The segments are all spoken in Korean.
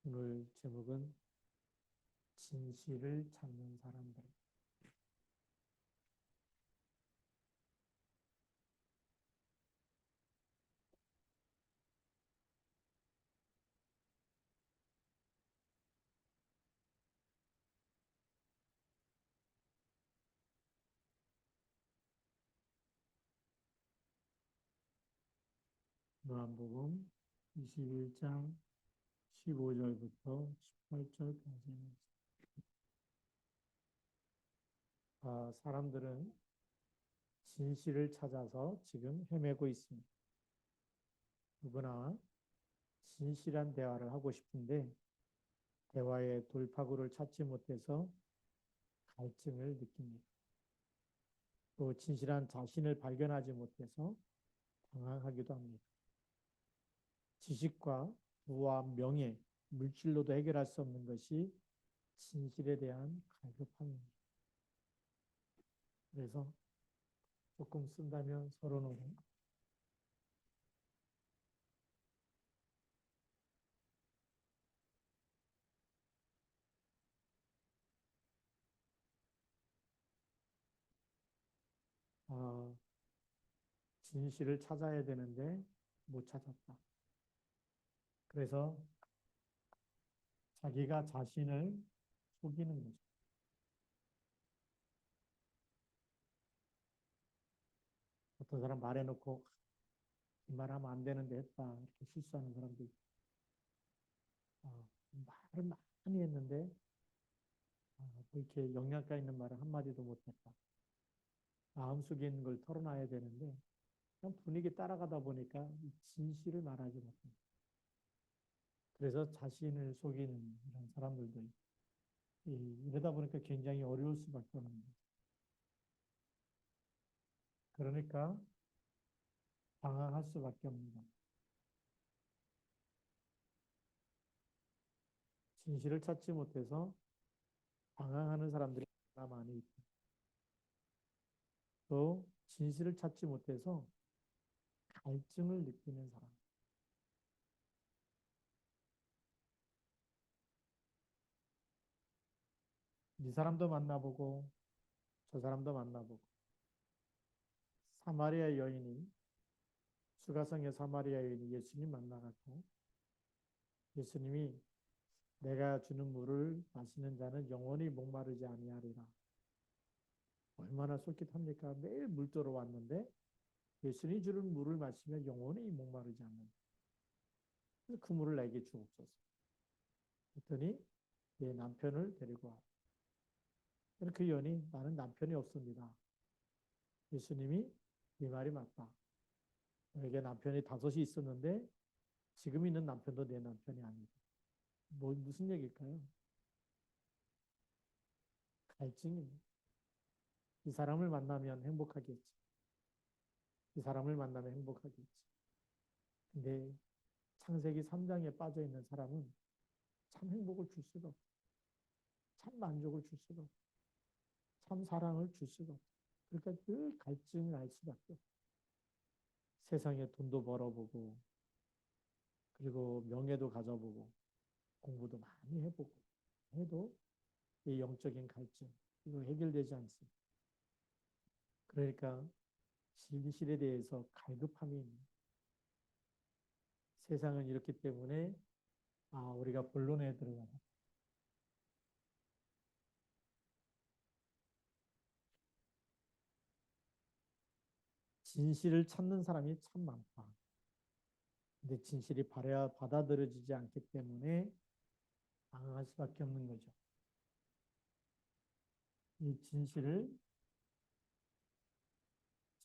오늘 제목은 진실을 찾는 사람들. 요한복음 21장 15절부터 18절까지. 사람들은 진실을 찾아서 지금 헤매고 있습니다. 누구나 진실한 대화를 하고 싶은데 대화의 돌파구를 찾지 못해서 갈증을 느낍니다. 또 진실한 자신을 발견하지 못해서 당황하기도 합니다. 지식과 부와 명예, 물질로도 해결할 수 없는 것이 진실에 대한 갈급함입니다. 그래서 조금 쓴다면 서론으로 어, 진실을 찾아야 되는데 못 찾았다. 그래서 자기가 자신을 속이는 거죠. 어떤 사람 말해놓고 이 말하면 안 되는데 했다 이렇게 실수하는 사람도 있고, 말을 많이 했는데 이렇게 영양가 있는 말을 한마디도 못했다. 마음속에 있는 걸 털어놔야 되는데 그냥 분위기 따라가다 보니까 진실을 말하지 못합니다. 그래서 자신을 속이는 이런 사람들도 있고, 이러다 보니까 굉장히 어려울 수밖에 없는 거죠. 그러니까 방황할 수밖에 없는 거죠. 진실을 찾지 못해서 방황하는 사람들이 많이 있고, 또 진실을 찾지 못해서 갈증을 느끼는 사람. 이 사람도 만나보고 저 사람도 만나보고. 사마리아 여인이, 수가성의 사마리아 여인이 예수님 만나갖고 예수님이 내가 주는 물을 마시는 자는 영원히 목마르지 아니하리라. 얼마나 솔깃합니까? 매일 물도로 왔는데 예수님이 주는 물을 마시면 영원히 목마르지 않는다. 그래서 그 물을 내게 주옵소서. 그랬더니 내 남편을 데리고 와. 그 여인이 나는 남편이 없습니다. 예수님이 이 말이 맞다. 너에게 남편이 다섯이 있었는데 지금 있는 남편도 내 남편이 아니다. 무슨 얘기일까요? 갈증입니다. 이 사람을 만나면 행복하겠지. 이 사람을 만나면 행복하겠지. 근데 창세기 3장에 빠져 있는 사람은 참 행복을 줄 수가 없어. 참 만족을 줄 수가 없어. 참 사랑을 줄 수가 없어. 그러니까 늘 갈증을 알 수밖에 없어. 세상에 돈도 벌어보고, 그리고 명예도 가져보고, 공부도 많이 해보고, 해도 이 영적인 갈증, 이거 해결되지 않습니다. 그러니까 진실에 대해서 갈급함이 있는, 세상은 이렇기 때문에 우리가 본론에 들어가서 진실을 찾는 사람이 참 많다. 근데 진실이 받아들여지지 않기 때문에 방황할 수밖에 없는 거죠. 이 진실을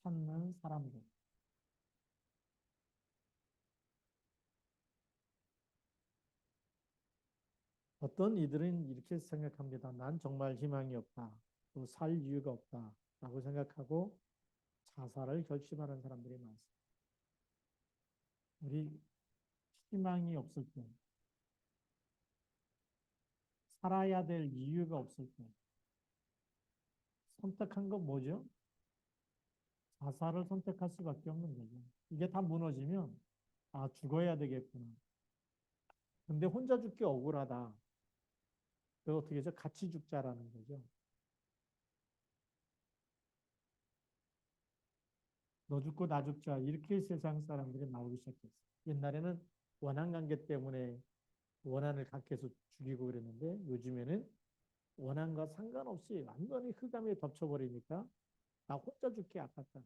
찾는 사람들. 어떤 이들은 이렇게 생각합니다. 난 정말 희망이 없다. 또 살 이유가 없다. 라고 생각하고 자살을 결심하는 사람들이 많습니다. 우리 희망이 없을 때, 살아야 될 이유가 없을 때, 선택한 건 뭐죠? 자살을 선택할 수밖에 없는 거죠. 이게 다 무너지면, 죽어야 되겠구나. 근데 혼자 죽기 억울하다. 그래서 어떻게 해서 같이 죽자라는 거죠. 너 죽고 나 죽자. 이렇게 세상 사람들이 나오기 시작했어요. 옛날에는 원한 관계 때문에 원한을 갖게 해서 죽이고 그랬는데 요즘에는 원한과 상관없이 완전히 흑암에 덮쳐버리니까 나 혼자 죽기 아깝다.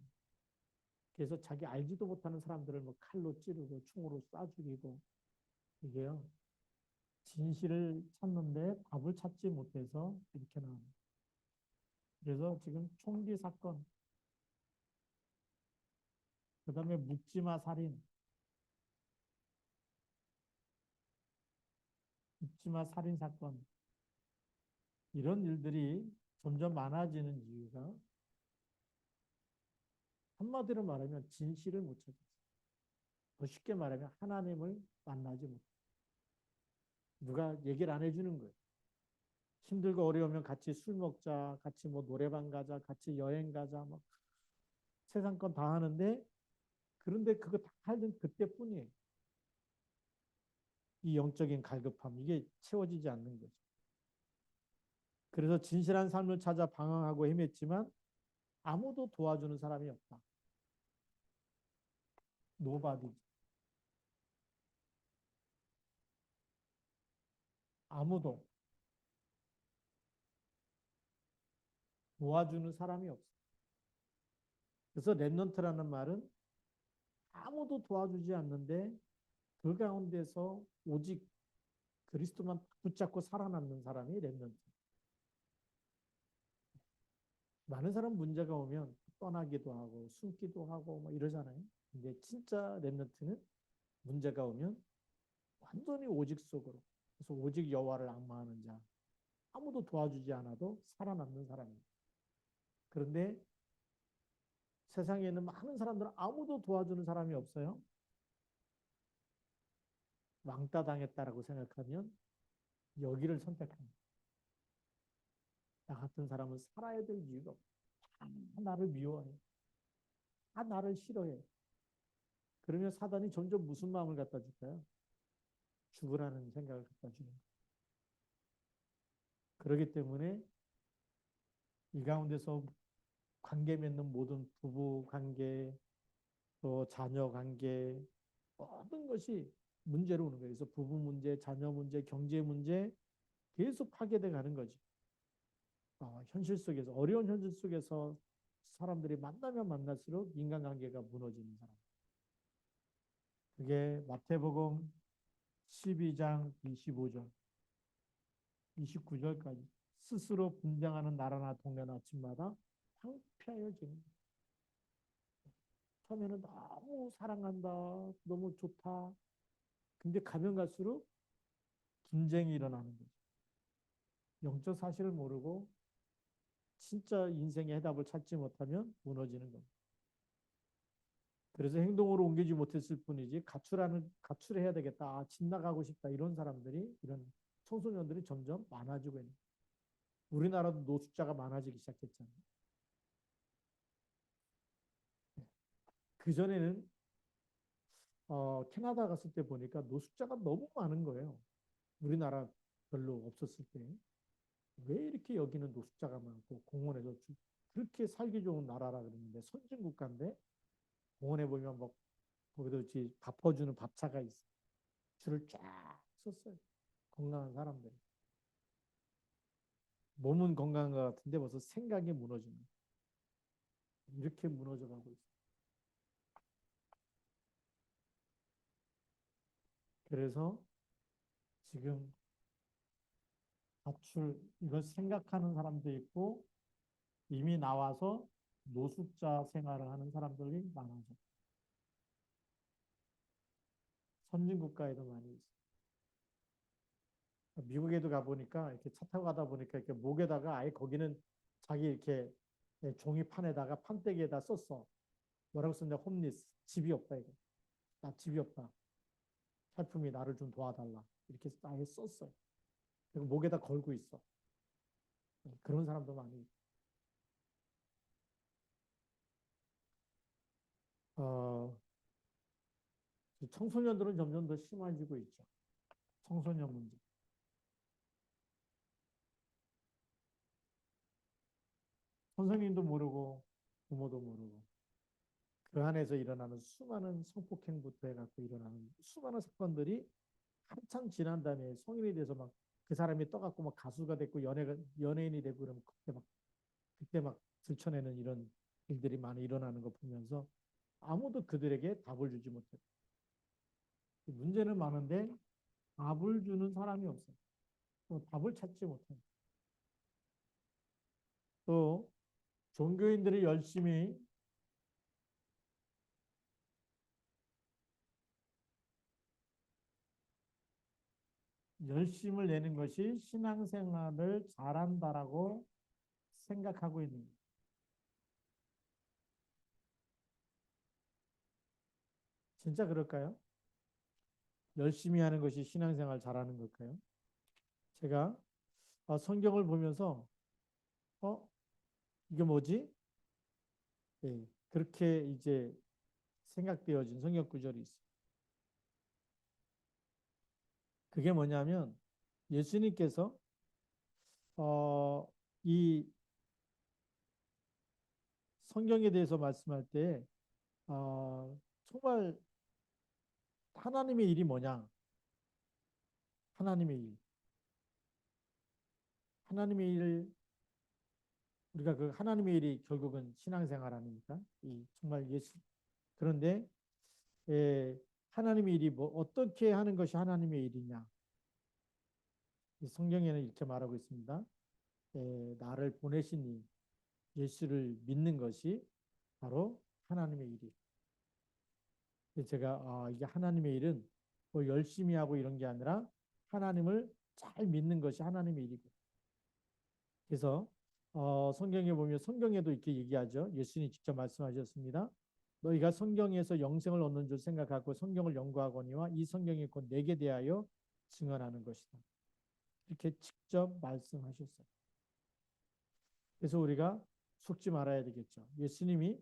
그래서 자기 알지도 못하는 사람들을 뭐 칼로 찌르고 총으로 쏴 죽이고 이게요. 진실을 찾는데 답을 찾지 못해서 이렇게 나옵니다. 그래서 지금 총기 사건, 그 다음에 묵지마 살인, 묵지마 살인 사건, 이런 일들이 점점 많아지는 이유가 한마디로 말하면 진실을 못 찾았어요. 더 쉽게 말하면 하나님을 만나지 못해요. 누가 얘기를 안 해주는 거예요. 힘들고 어려우면 같이 술 먹자, 같이 뭐 노래방 가자, 같이 여행 가자, 뭐 세상 건 다 하는데 그런데 그거 다 하는 그때뿐이에요. 이 영적인 갈급함 이게 채워지지 않는 거죠. 그래서 진실한 삶을 찾아 방황하고 헤맸지만 아무도 도와주는 사람이 없다. 노바디. 아무도 도와주는 사람이 없어. 그래서 렘넌트라는 말은 아무도 도와주지 않는데 그 가운데서 오직 그리스도만 붙잡고 살아남는 사람이 렘넌트. 많은 사람 문제가 오면 떠나기도 하고 숨기도 하고 뭐 이러잖아요. 근데 진짜 렘넌트는 문제가 오면 완전히 오직 속으로. 그래서 오직 여호와를 앙망하는 자. 아무도 도와주지 않아도 살아남는 사람입니다. 그런데 세상에는 많은 사람들은 아무도 도와주는 사람이 없어요. 왕따 당했다라고 생각하면 여기를 선택합니다. 나 같은 사람은 살아야 될 이유가 없어. 다 나를 미워해. 다 나를 싫어해. 그러면 사단이 점점 무슨 마음을 갖다 줄까요? 죽으라는 생각을 갖다 주는 거예요. 그렇기 때문에 이 가운데서 관계 맺는 모든 부부 관계, 또 자녀 관계, 모든 것이 문제로 오는 거예요. 그래서 부부 문제, 자녀 문제, 경제 문제 계속 파괴돼 가는 거죠. 현실 속에서, 어려운 현실 속에서 사람들이 만나면 만날수록 인간관계가 무너지는 사람. 그게 마태복음 12장 25절, 29절까지 스스로 분장하는 나라나 동네나 집마다 황폐하여지는. 처음에는 너무 사랑한다, 너무 좋다. 근데 가면 갈수록 분쟁이 일어나는 거죠. 영적 사실을 모르고 진짜 인생의 해답을 찾지 못하면 무너지는 겁니다. 그래서 행동으로 옮기지 못했을 뿐이지 가출해야 되겠다. 집 나가고 싶다. 이런 사람들이 이런 청소년들이 점점 많아지고 있는. 우리나라도 노숙자가 많아지기 시작했잖아요. 그전에는 캐나다 갔을 때 보니까 노숙자가 너무 많은 거예요. 우리나라 별로 없었을 때. 왜 이렇게 여기는 노숙자가 많고 공원에서 그렇게 살기 좋은 나라라 그러는데 선진국가인데 공원에 보면 뭐 거기도 밥 퍼주는 밥차가 있어. 줄을 쫙 섰어요. 건강한 사람들. 몸은 건강한 것 같은데 벌써 생각이 무너집니다. 이렇게 무너져 가고 있어요. 그래서 지금 가출 이걸 생각하는 사람도 있고 이미 나와서 노숙자 생활을 하는 사람들이 많아져. 선진국가에도 많이 있어. 미국에도 가보니까 이렇게 차 타고 가다 보니까 이렇게 목에다가 아예 거기는 자기 이렇게 종이판에다가 판때기에다 썼어. 뭐라고 썼냐? 홈리스. 집이 없다 이거. 나 집이 없다. 살품이 나를 좀 도와달라. 이렇게 아예 썼어요. 그리고 목에다 걸고 있어. 그런 사람도 많이 있고. 청소년들은 점점 더 심해지고 있죠. 청소년 문제. 선생님도 모르고 부모도 모르고 그 안에서 일어나는 수많은 성폭행부터 해갖고 일어나는 수많은 사건들이 한참 지난 다음에 성인이 돼서 막 그 사람이 떠갖고 막 가수가 됐고 연예인이 되고 그러면 그때 막 들춰내는 이런 일들이 많이 일어나는 거 보면서 아무도 그들에게 답을 주지 못해. 문제는 많은데 답을 주는 사람이 없어. 또 답을 찾지 못해. 또 종교인들이 열심을 내는 것이 신앙생활을 잘한다라고 생각하고 있는 거예요. 진짜 그럴까요? 열심히 하는 것이 신앙생활 잘하는 걸까요? 제가 성경을 보면서 어 이게 뭐지? 예, 그렇게 이제 생각되어진 성경 구절이 있어요. 그게 뭐냐면 예수님께서 이 성경에 대해서 말씀할 때 정말 하나님의 일이 뭐냐? 하나님의 일. 하나님의 일, 우리가 그 하나님의 일이 결국은 신앙생활 아닙니까? 정말 그런데, 하나님의 일이 어떻게 하는 것이 하나님의 일이냐? 이 성경에는 이렇게 말하고 있습니다. 나를 보내신 이 예수를 믿는 것이 바로 하나님의 일이. 제가, 이게 하나님의 일은 뭐 열심히 하고 이런 게 아니라 하나님을 잘 믿는 것이 하나님의 일이고. 그래서 성경에 보면 성경에도 이렇게 얘기하죠. 예수님이 직접 말씀하셨습니다. 너희가 성경에서 영생을 얻는 줄 생각하고 성경을 연구하거니와 이 성경이 곧 내게 대하여 증언하는 것이다. 이렇게 직접 말씀하셨어요. 그래서 우리가 속지 말아야 되겠죠. 예수님이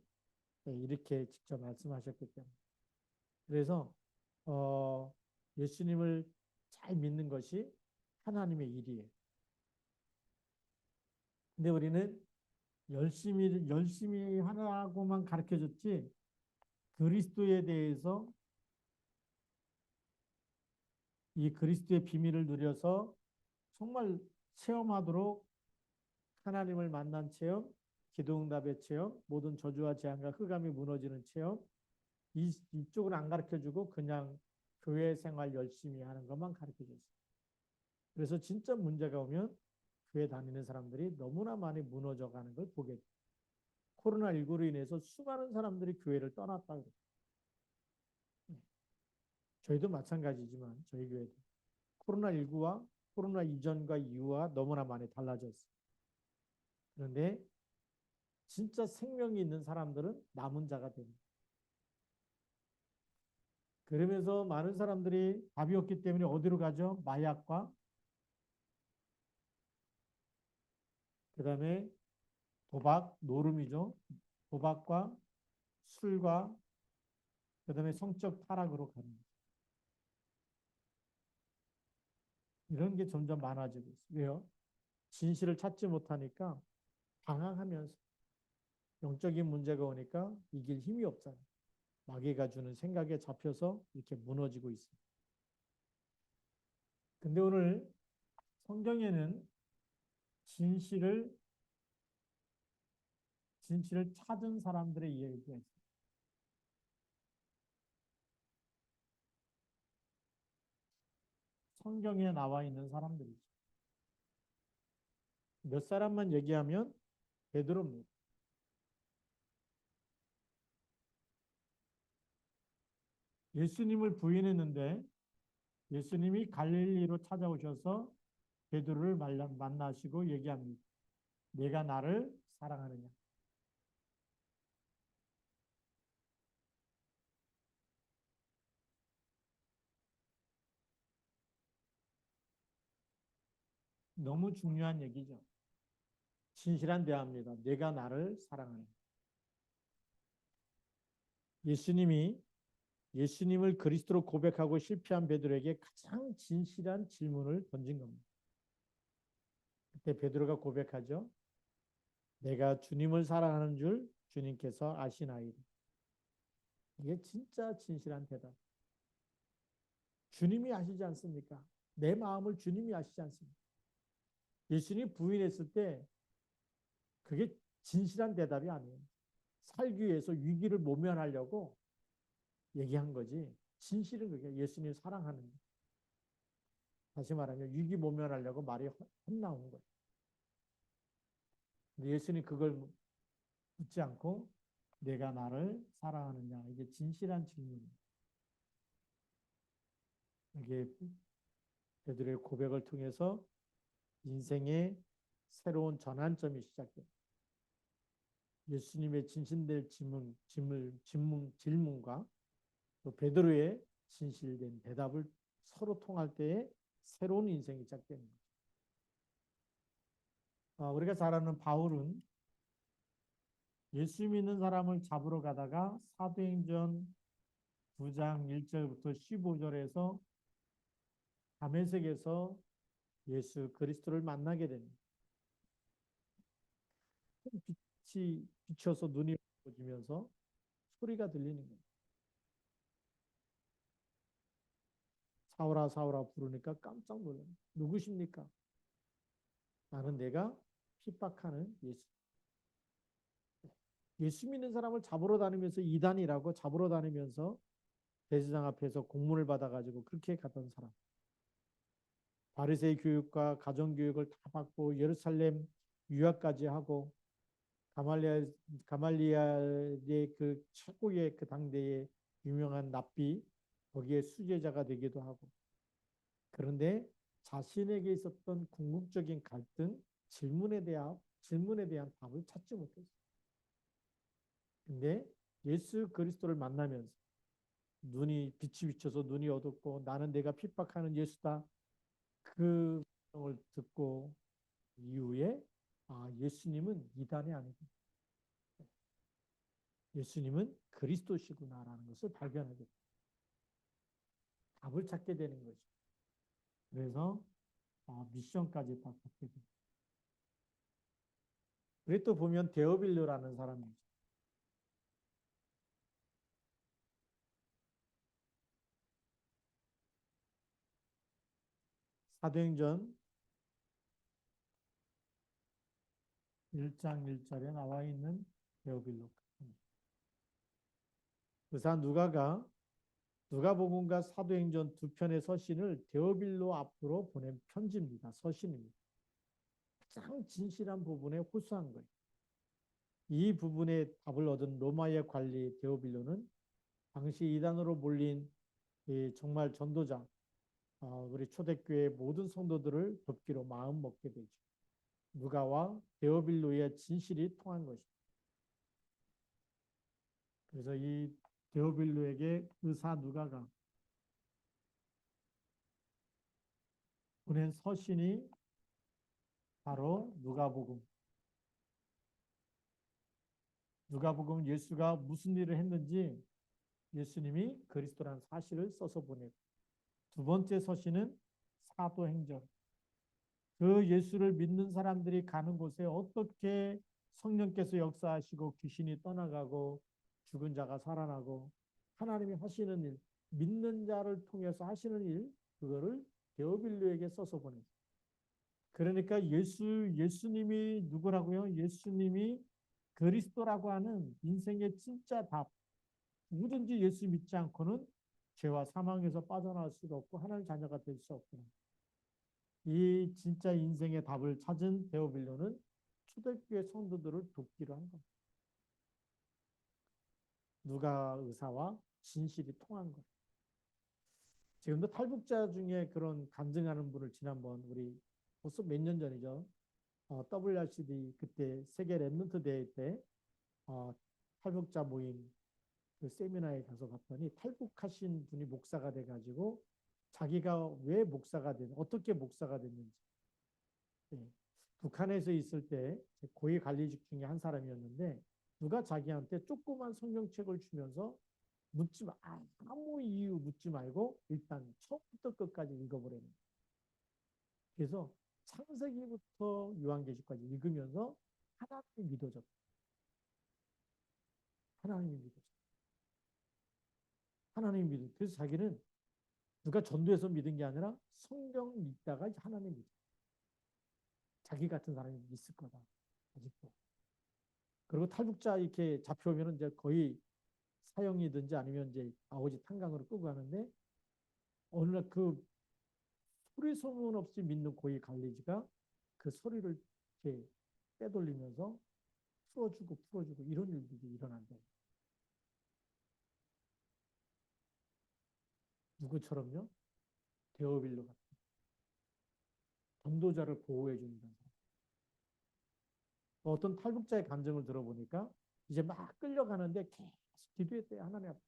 이렇게 직접 말씀하셨기 때문에. 그래서 예수님을 잘 믿는 것이 하나님의 일이에요. 근데 우리는 열심히 하라고만 가르쳐 줬지, 그리스도에 대해서 이 그리스도의 비밀을 누려서 정말 체험하도록 하나님을 만난 체험, 기도응답의 체험, 모든 저주와 재앙과 흑암이 무너지는 체험, 이쪽은 안 가르쳐 주고 그냥 교회 생활 열심히 하는 것만 가르쳐 줬어요. 그래서 진짜 문제가 오면 교회 다니는 사람들이 너무나 많이 무너져 가는 걸 보게 돼요. 코로나19로 인해서 수많은 사람들이 교회를 떠났다고. 저희도 마찬가지지만 저희 교회도 코로나19와 코로나 이전과 이후와 너무나 많이 달라졌어요. 그런데 진짜 생명이 있는 사람들은 남은 자가 됩니다. 그러면서 많은 사람들이 답이 없기 때문에 어디로 가죠? 마약과 그다음에 도박, 노름이죠. 도박과 술과 그다음에 성적 타락으로 가는 거죠. 이런 게 점점 많아지고 있어요. 왜요? 진실을 찾지 못하니까 방황하면서 영적인 문제가 오니까 이길 힘이 없잖아요. 마귀가 주는 생각에 잡혀서 이렇게 무너지고 있습니다. 근데 오늘 성경에는 진실을 찾은 사람들의 이야기가 있어요. 성경에 나와 있는 사람들이죠. 몇 사람만 얘기하면 베드로입니다. 예수님을 부인했는데 예수님이 갈릴리로 찾아오셔서 베드로를 만나시고 얘기합니다. 내가 나를 사랑하느냐. 너무 중요한 얘기죠. 진실한 대화입니다. 내가 나를 사랑하느냐. 예수님이 예수님을 그리스도로 고백하고 실패한 베드로에게 가장 진실한 질문을 던진 겁니다. 그때 베드로가 고백하죠. 내가 주님을 사랑하는 줄 주님께서 아시나이다. 이게 진짜 진실한 대답. 주님이 아시지 않습니까? 내 마음을 주님이 아시지 않습니까? 예수님 부인했을 때 그게 진실한 대답이 아니에요. 살기 위해서 위기를 모면하려고 얘기한 거지. 진실은 그게 예수님 사랑하는 거. 다시 말하면 위기 모면하려고 말이 헛나온 거예요. 근데 예수님 그걸 묻지 않고 내가 나를 사랑하느냐. 이게 진실한 질문이에요. 이게 베드로의 고백을 통해서 인생의 새로운 전환점이 시작돼요. 예수님의 진실된 질문과 또 베드로의 진실된 대답을 서로 통할 때에 새로운 인생이 시작되는 거죠. 우리가 잘 아는 바울은 예수 믿는 사람을 잡으러 가다가 사도행전 9장 1절부터 15절에서 다메섹에서 예수 그리스도를 만나게 됩니다. 빛이 비춰서 눈이 어두워지면서 소리가 들리는 거예요. 사울아 사울아 부르니까 깜짝 놀라요. 누구십니까? 나는 내가 핍박하는 예수. 예수 믿는 사람을 잡으러 다니면서 이단이라고 잡으러 다니면서 대제사장 앞에서 공문을 받아가지고 그렇게 갔던 사람. 바리새의 교육과 가정 교육을 다 받고 예루살렘 유학까지 하고 가말리엘의 그 최고의 그 당대의 유명한 랍비 거기에 수제자가 되기도 하고 그런데 자신에게 있었던 궁극적인 갈등 질문에 대한 답을 찾지 못했어요. 근데 예수 그리스도를 만나면서 빛이 비쳐서 눈이 어둡고 나는 내가 핍박하는 예수다. 그 성을 듣고 이후에 예수님은 이단이 아니고 예수님은 그리스도시구나라는 것을 발견하게 됩니다. 답을 찾게 되는 거죠. 그래서 미션까지 다 받게 됩니다. 그리고 또 보면 데오빌로라는 사람이죠. 사도행전 1장 1절에 나와 있는 데오빌로. 의사 누가복음과 사도행전 두 편의 서신을 데오빌로 앞으로 보낸 편지입니다. 서신입니다. 가장 진실한 부분에 호소한 거예요. 이 부분에 답을 얻은 로마의 관리 데오빌로는 당시 이단으로 몰린 정말 전도자, 우리 초대교회 모든 성도들을 돕기로 마음 먹게 되죠. 누가와 데오빌로의 진실이 통한 것입니다. 그래서 이 데오빌로에게 의사 누가가 보낸 서신이 바로 누가복음 예수가 무슨 일을 했는지 예수님이 그리스도라는 사실을 써서 보내고 두 번째 서신은 사도행전 그 예수를 믿는 사람들이 가는 곳에 어떻게 성령께서 역사하시고 귀신이 떠나가고 죽은 자가 살아나고 하나님이 하시는 일 믿는 자를 통해서 하시는 일 그거를 데오빌로에게 써서 보냈어요. 그러니까 예수님이 누구라고요? 예수님이 그리스도라고 하는 인생의 진짜 답. 누구든지 예수 믿지 않고는 죄와 사망에서 빠져나올 수가 없고 하나님 자녀가 될 수 없구나. 이 진짜 인생의 답을 찾은 데오빌로는 초대교회 성도들을 돕기로 한 겁니다. 누가 의사와 진실이 통한 거예요. 지금도 탈북자 중에 그런 간증하는 분을 지난번 우리 벌써 몇 년 전이죠. WRCD 그때 세계 랩런트 대회 때 탈북자 모임 그 세미나에 가서 봤더니 탈북하신 분이 목사가 돼가지고 자기가 왜 목사가 어떻게 목사가 됐는지 북한에서 있을 때 고위 관리직 중에 한 사람이었는데 누가 자기한테 조그만 성경책을 주면서 묻지 마. 아무 이유 묻지 말고 일단 처음부터 끝까지 읽어보라는 거예요. 그래서 창세기부터 요한계시까지 읽으면서 하나님이 믿어졌다. 하나님이 믿어졌다. 하나님이 믿어. 그래서 자기는 누가 전도해서 믿은 게 아니라 성경 읽다가 하나님 믿어. 자기 같은 사람이 있을 거다. 아직도. 그리고 탈북자 이렇게 잡혀오면 이제 거의 사형이든지 아니면 이제 아버지 탄강으로 끌고 가는데 어느 날 그 소리 소문 없이 믿는 고위 관리지가 그 소리를 이렇게 빼돌리면서 풀어주고 이런 일들이 일어난대요. 누구처럼요? 데오빌로 같은 전도자를 보호해 주는 사람. 어떤 탈북자의 감정을 들어보니까 이제 막 끌려가는데 계속 기도했대요. 하나님 앞에.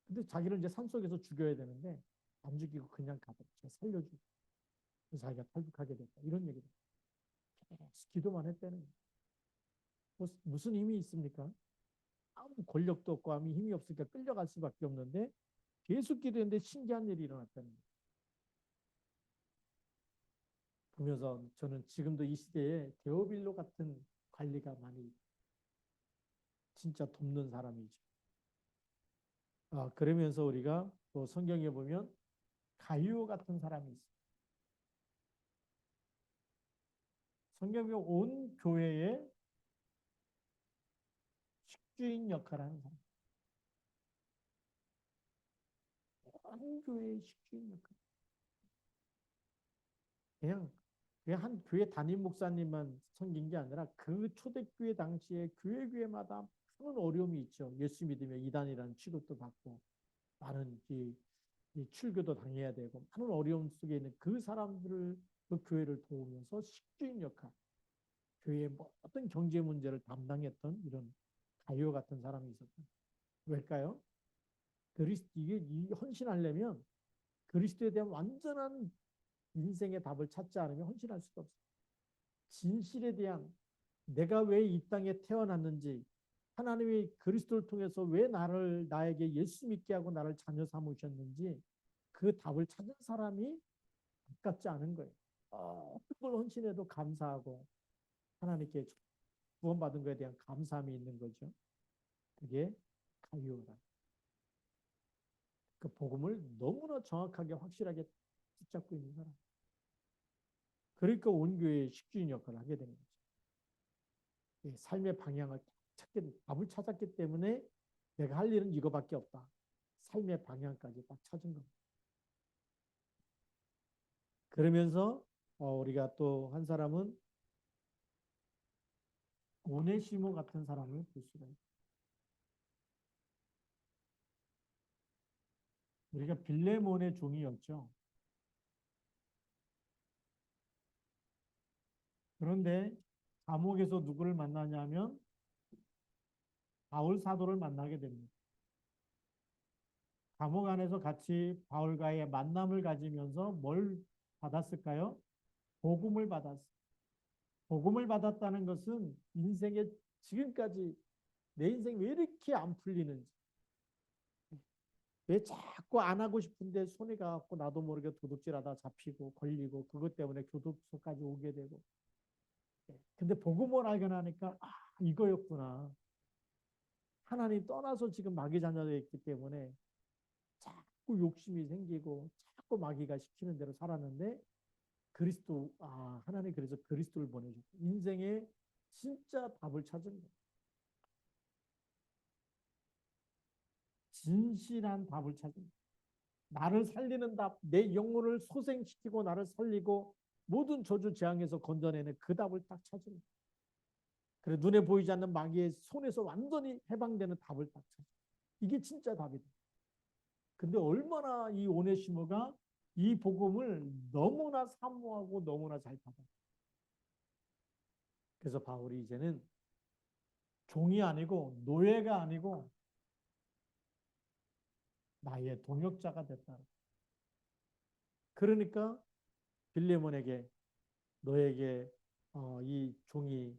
근데 자기를 이제 산속에서 죽여야 되는데 안 죽이고 그냥 가서 살려주고 그래서 자기가 탈북하게 됐다. 이런 얘기를 계속 기도만 했다는 거예요. 무슨 힘이 있습니까? 아무 권력도 없고 아무 힘이 없으니까 끌려갈 수밖에 없는데 계속 기도했는데 신기한 일이 일어났다는 거예요. 보면서 저는 지금도 이 시대에 데오빌로 같은 관리가 많이 진짜 돕는 사람이죠. 그러면서 우리가 또 성경에 보면 가룟 같은 사람이 있어요. 성경에 온 교회의 식주인 역할을 하는 사람. 온 교회의 식주인 역할. 그냥 한 교회 담임 목사님만 섬긴 게 아니라 그 초대교회 당시에 교회마다 많은 어려움이 있죠. 예수 믿으면 이단이라는 취급도 받고 많은 이 출교도 당해야 되고 많은 어려움 속에 있는 그 사람들을 그 교회를 도우면서 식주인 역할, 교회의 모든 경제 문제를 담당했던 이런 가룟 같은 사람이 있었다. 왜일까요? 이게 헌신하려면 그리스도에 대한 완전한 인생의 답을 찾지 않으면 헌신할 수가 없어요. 진실에 대한 내가 왜 이 땅에 태어났는지 하나님이 그리스도를 통해서 왜 나에게 예수 믿게 하고 나를 자녀 삼으셨는지 그 답을 찾은 사람이 가깝지 않은 거예요. 그걸 헌신해도 감사하고 하나님께 구원받은 것에 대한 감사함이 있는 거죠. 그게 가룟이다. 그 복음을 너무나 정확하게 확실하게 붙잡고 있는 사람. 그러니까 온 교회의 식주인 역할을 하게 되는 거죠. 삶의 방향을 답을 찾았기 때문에 내가 할 일은 이거밖에 없다. 삶의 방향까지 딱 찾은 겁니다. 그러면서 우리가 또 한 사람은 오네시모 같은 사람을 볼 수가 있어요. 우리가 빌레몬의 종이었죠. 그런데 감옥에서 누구를 만나냐면 바울 사도를 만나게 됩니다. 감옥 안에서 같이 바울과의 만남을 가지면서 뭘 받았을까요? 복음을 받았어요. 복음을 받았다는 것은 인생에 지금까지 내 인생이 왜 이렇게 안 풀리는지, 왜 자꾸 안 하고 싶은데 손에 가갖고 나도 모르게 도둑질하다 잡히고 걸리고 그것 때문에 교도소까지 오게 되고. 근데 복음을 알게 나니까 이거였구나. 하나님 떠나서 지금 마귀 자녀가 있기 때문에 자꾸 욕심이 생기고 자꾸 마귀가 시키는 대로 살았는데 하나님 그래서 그리스도를 보내주고 인생의 진짜 답을 찾은 거예요. 진실한 답을 찾은 거예요. 나를 살리는 답, 내 영혼을 소생시키고 나를 살리고 모든 저주 재앙에서 건져내는 그 답을 딱 찾은 거예요. 그래 눈에 보이지 않는 마귀의 손에서 완전히 해방되는 답을 딱 찾은 거예요. 이게 진짜 답이다. 근데 얼마나 이 오네시모가 이 복음을 너무나 사모하고 너무나 잘 받아. 그래서 바울이 이제는 종이 아니고 노예가 아니고 나의 동역자가 됐다. 그러니까 빌레몬에게 너에게 이 종이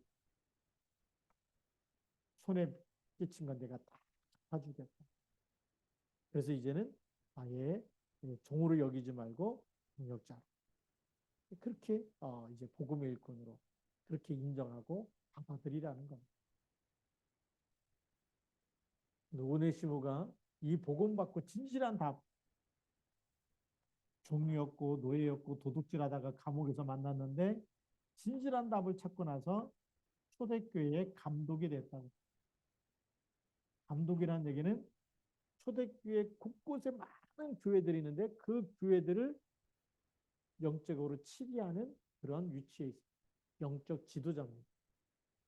손에 끼친 건 내가 다 갚아주겠다. 그래서 이제는 아예 종으로 여기지 말고 동역자. 그렇게 이제 복음의 일꾼으로 그렇게 인정하고 받아들이라는 겁니다. 오네시모가 이 복음 받고 진실한 답, 종이었고 노예였고 도둑질하다가 감옥에서 만났는데 진실한 답을 찾고 나서 초대교회의 감독이 됐다고. 감독이라는 얘기는 초대교회 곳곳에 많은 교회들이 있는데 그 교회들을 영적으로 치리하는 그런 위치에 있어요. 영적 지도자입니다.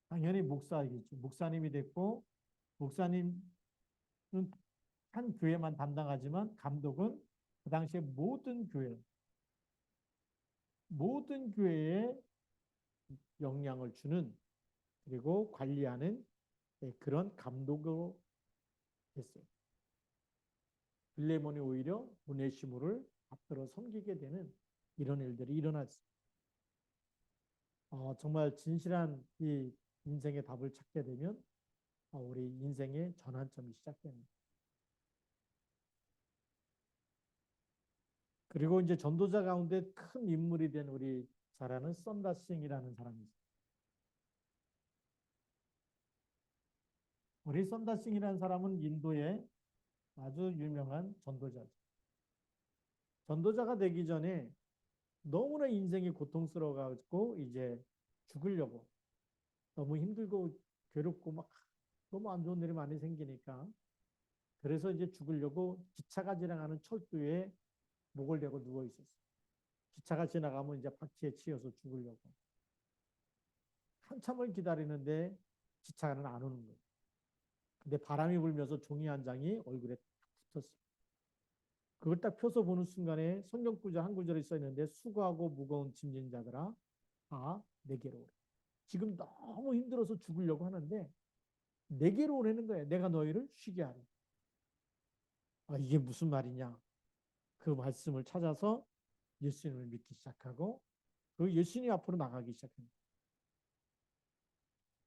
당연히 목사이겠죠. 목사님이 됐고 목사님은 한 교회만 담당하지만 감독은 그 당시에 모든 교회에 영향을 주는 그리고 관리하는 그런 감독으로 됐어요. 빌레몬이 오히려 오네시모를 앞들어 섬기게 되는 이런 일들이 일어났어요. 정말 진실한 이 인생의 답을 찾게 되면 우리 인생의 전환점이 시작됩니다. 그리고 이제 전도자 가운데 큰 인물이 된 우리 잘 아는 썬다싱이라는 사람이 있어요. 우리 썬다싱이라는 사람은 인도의 아주 유명한 전도자죠. 전도자가 되기 전에 너무나 인생이 고통스러워가지고 이제 죽으려고 너무 힘들고 괴롭고 막 너무 안 좋은 일이 많이 생기니까 그래서 이제 죽으려고 기차가 지나가는 철도에 목을 대고 누워 있었어요. 기차가 지나가면 이제 박치에 치여서 죽으려고. 한참을 기다리는데 기차는 안 오는 거예요. 근데 바람이 불면서 종이 한 장이 얼굴에 딱 붙었어요. 그걸 딱 펴서 보는 순간에 성경 구절 한 구절이 써 있는데 수고하고 무거운 짐진 자들아 다 내게로 오라. 지금 너무 힘들어서 죽으려고 하는데 내게로 오라는 거예요. 내가 너희를 쉬게 하리. 이게 무슨 말이냐? 그 말씀을 찾아서 예수님을 믿기 시작하고 그 예수님 앞으로 나가기 시작합니다.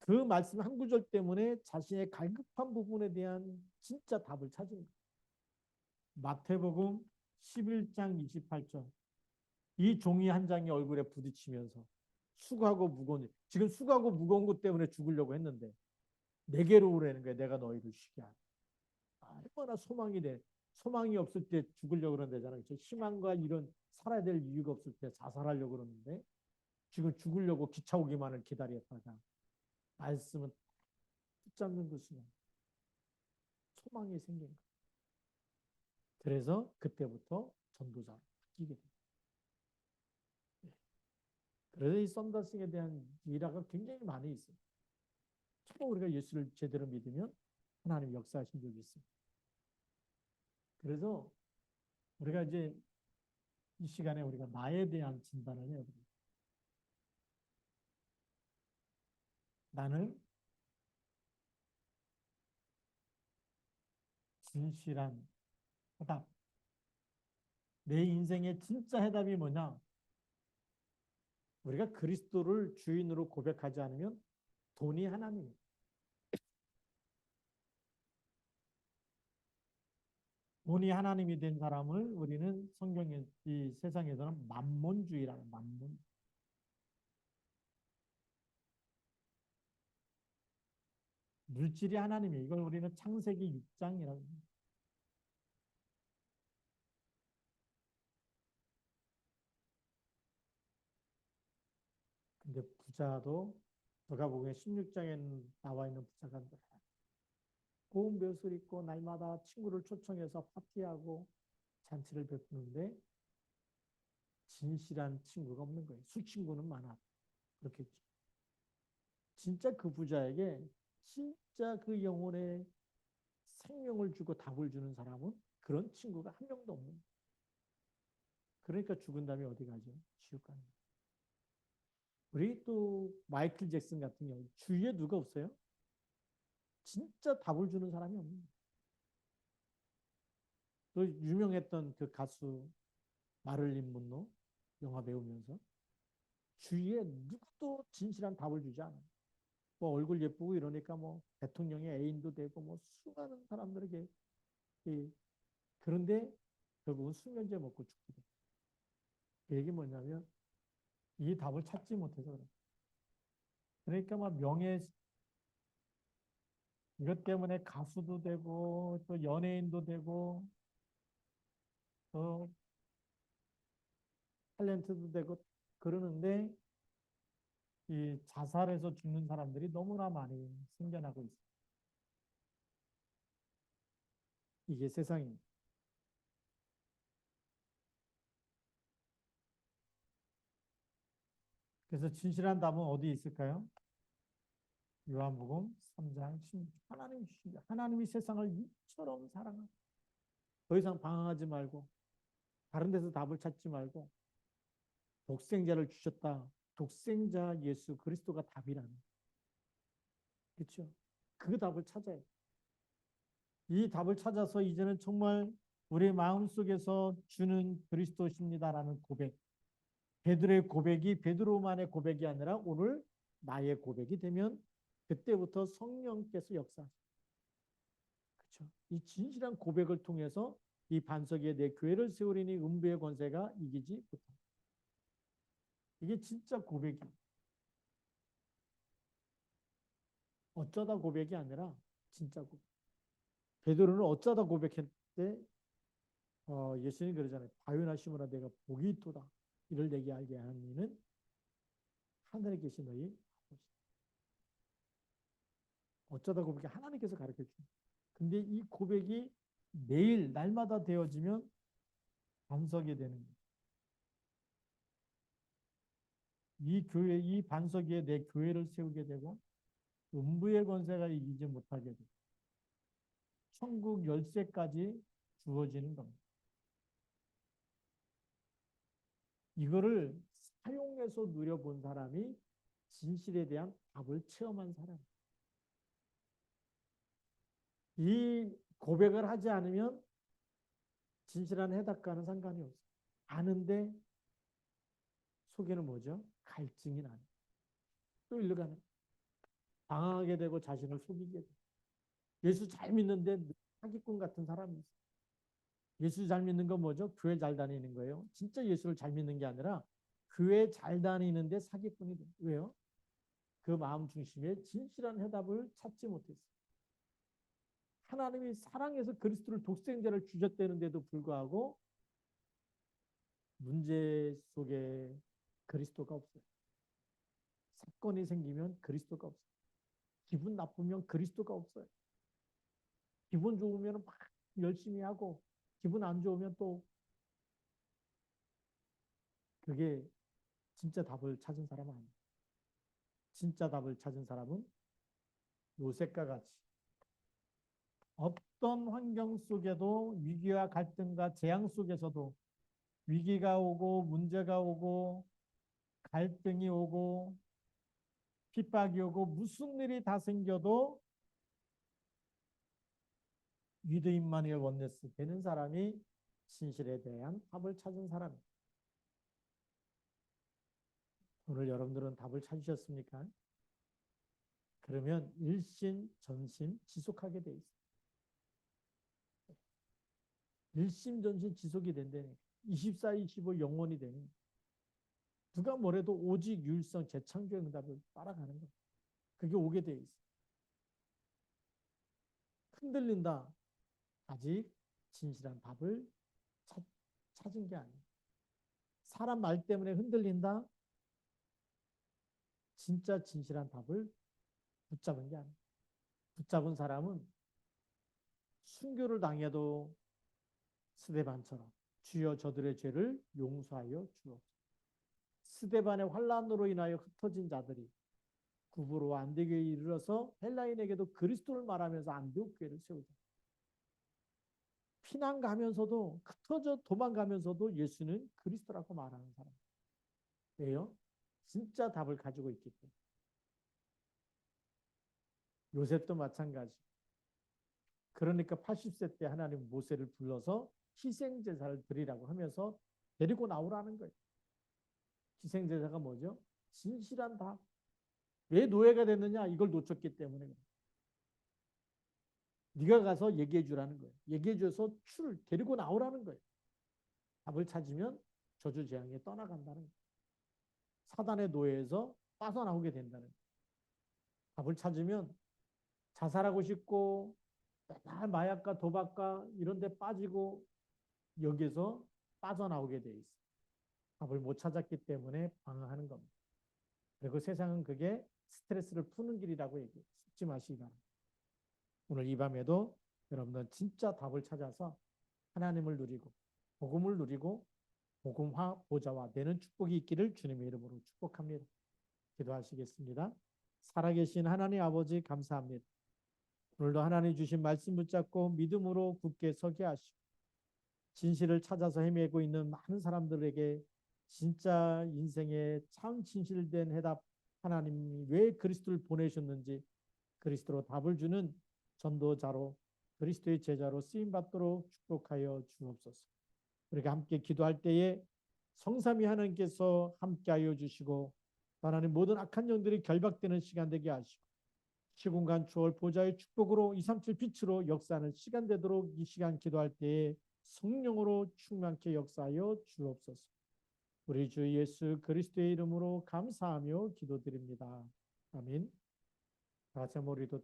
그 말씀 한 구절 때문에 자신의 갈급한 부분에 대한 진짜 답을 찾은 마태복음 11장 28절. 이 종이 한 장이 얼굴에 부딪히면서 수고하고 무거운 지금 수고하고 무거운 것 때문에 죽으려고 했는데 내게로 오라는 거야. 내가 너희를 쉬게 하라. 얼마나 소망이 없을 때 죽으려고 그런다잖아요. 희망과 이런 살아야 될 이유가 없을 때 자살하려고 그러는데 지금 죽으려고 기차 오기만을 기다렸다가 말씀은 붙잡는 그 순간 소망이 생긴 거예요. 그래서 그때부터 전도자로 바뀌게 됩니다. 그래서 이 썬더싱에 대한 일화가 굉장히 많이 있어요. 처음 우리가 예수를 제대로 믿으면 하나님 역사하신 적이 있어요. 그래서 우리가 이제 이 시간에 우리가 나에 대한 진단을 해야 됩니다. 나는 진실한 해답. 내 인생의 진짜 해답이 뭐냐? 우리가 그리스도를 주인으로 고백하지 않으면 돈이 하나님. 돈이 하나님이 된 사람을 우리는 성경의 이 세상에서는 만몬주의라는 만몬. 물질이 하나님이에요. 이걸 우리는 창세기 6장이라고 합니다. 근데 부자도 제가 보기에 16장에 나와 있는 부자가 고운 벼슬 입고 날마다 친구를 초청해서 파티하고 잔치를 베푸는데 진실한 친구가 없는 거예요. 술 친구는 많아. 그렇겠죠. 진짜 그 부자에게 진짜 그 영혼에 생명을 주고 답을 주는 사람은 그런 친구가 한 명도 없는 거예요. 그러니까 죽은 다음에 어디 가죠? 지옥 가는 거예요. 우리 또 마이클 잭슨 같은 경우 주위에 누가 없어요? 진짜 답을 주는 사람이 없는 거예요. 또 유명했던 그 가수 마를린 문로 영화 배우면서 주위에 누구도 진실한 답을 주지 않아요. 뭐 얼굴 예쁘고 이러니까 뭐 대통령의 애인도 되고 뭐 수많은 사람들에게 그런데 결국은 수면제 먹고 죽게 돼. 그 얘기 뭐냐면 이 답을 찾지 못해서 그래. 그러니까 막 명예 이것 때문에 가수도 되고 또 연예인도 되고 또 탤런트도 되고 그러는데 이 자살해서 죽는 사람들이 너무나 많이 생겨나고 있어요. 이게 세상입니다. 그래서 진실한 답은 어디 있을까요? 요한복음 3장 16. 하나님 주십니다. 하나님이 세상을 이처럼 사랑하고 더 이상 방황하지 말고 다른 데서 답을 찾지 말고 독생자를 주셨다. 독생자 예수 그리스도가 답이라는. 그렇죠? 그 답을 찾아요. 이 답을 찾아서 이제는 정말 우리 마음속에서 주는 그리스도십니다라는 고백. 베드로의 고백이 베드로만의 고백이 아니라 오늘 나의 고백이 되면 그때부터 성령께서 역사하십니다. 그렇죠? 이 진실한 고백을 통해서 이 반석 위에 내 교회를 세우리니 음부의 권세가 이기지 못한다. 이게 진짜 고백이 어쩌다 고백이 아니라 진짜 고백. 베드로는 어쩌다 고백했대. 예수님이 그러잖아요. 바요나 시므라 내가 복이 있도다. 이를 내게 알게 하니는 하늘에 계신 너희 아버지. 어쩌다 고백이 하나님께서 가르쳐 줍니다. 근데 이 고백이 매일 날마다 되어지면 반석이 되는 거예요. 이 교회, 이 반석 위에 내 교회를 세우게 되고 음부의 권세가 이기지 못하게 되고 천국 열쇠까지 주어지는 겁니다. 이거를 사용해서 누려본 사람이 진실에 대한 답을 체험한 사람. 이 고백을 하지 않으면 진실한 해답과는 상관이 없어요. 아는데 속에는 뭐죠? 갈증이 나는. 또 일로 가는. 방황하게 되고 자신을 속이게 되고. 예수 잘 믿는데 사기꾼 같은 사람이 있어요. 예수 잘 믿는 건 뭐죠? 교회 잘 다니는 거예요. 진짜 예수를 잘 믿는 게 아니라 교회 잘 다니는데 사기꾼이 돼요. 왜요? 그 마음 중심에 진실한 해답을 찾지 못했어요. 하나님이 사랑해서 그리스도를 독생자를 주셨다는데도 불구하고 문제 속에 그리스도가 없어요. 사건이 생기면 그리스도가 없어요. 기분 나쁘면 그리스도가 없어요. 기분 좋으면 막 열심히 하고 기분 안 좋으면 또 그게 진짜 답을 찾은 사람은 아니에요. 진짜 답을 찾은 사람은 요셉과 같이 어떤 환경 속에도 위기와 갈등과 재앙 속에서도 위기가 오고 문제가 오고 갈등이 오고 핍박이 오고 무슨 일이 다 생겨도 위드 임마누엘 원네스 되는 사람이 진실에 대한 답을 찾은 사람입니다. 오늘 여러분들은 답을 찾으셨습니까? 그러면 일심 전심 지속하게 돼 있어요. 일심 전심 지속이 된다니 24, 25 영원이 되는 누가 뭐래도 오직 율성 재창조의 응답을 따라가는 거예요. 그게 오게 돼 있어요. 흔들린다. 아직 진실한 답을 찾은 게 아니에요. 사람 말 때문에 흔들린다. 진짜 진실한 답을 붙잡은 게 아니에요. 붙잡은 사람은 순교를 당해도 스데반처럼 주여 저들의 죄를 용서하여 주옵소서. 스데반의 환란으로 인하여 흩어진 자들이 구부로 안디교에 이르러서 헬라인에게도 그리스도를 말하면서 안디옥 교회를 세우자. 피난 가면서도 흩어져 도망가면서도 예수는 그리스도라고 말하는 사람. 왜요? 진짜 답을 가지고 있기 때문에. 요셉도 마찬가지. 그러니까 80세 때 하나님 모세를 불러서 희생제사를 드리라고 하면서 데리고 나오라는 거예요. 희생제사가 뭐죠? 진실한 답. 왜 노예가 됐느냐? 이걸 놓쳤기 때문에 그래. 네가 가서 얘기해 주라는 거예요. 얘기해 줘서 데리고 나오라는 거예요. 답을 찾으면 저주 재앙에 떠나간다는 거예요. 사단의 노예에서 빠져나오게 된다는 거예요. 답을 찾으면 자살하고 싶고 맨날 마약과 도박과 이런 데 빠지고 여기서 빠져나오게 돼 있어요. 답을 못 찾았기 때문에 방황하는 겁니다. 그리고 세상은 그게 스트레스를 푸는 길이라고 얘기해요. 잊지 마시기 바랍니다. 오늘 이 밤에도 여러분은 진짜 답을 찾아서 하나님을 누리고 복음을 누리고 복음화 보좌와 되는 축복이 있기를 주님의 이름으로 축복합니다. 기도하시겠습니다. 살아계신 하나님 아버지 감사합니다. 오늘도 하나님 주신 말씀 붙잡고 믿음으로 굳게 서게 하시고 진실을 찾아서 헤매고 있는 많은 사람들에게 진짜 인생의 참 진실된 해답, 하나님이 왜 그리스도를 보내셨는지 그리스도로 답을 주는 전도자로 그리스도의 제자로 쓰임받도록 축복하여 주옵소서. 우리가 함께 기도할 때에 성삼위 하나님께서 함께하여 주시고 하나님 모든 악한 영들이 결박되는 시간 되게 하시고 시공간 초월 보좌의 축복으로 237 빛으로 역사하는 시간 되도록 이 시간 기도할 때에 성령으로 충만케 역사하여 주옵소서. 우리 주 예수 그리스도의 이름으로 감사하며 기도드립니다. 아멘. 다 같이 한번 우리도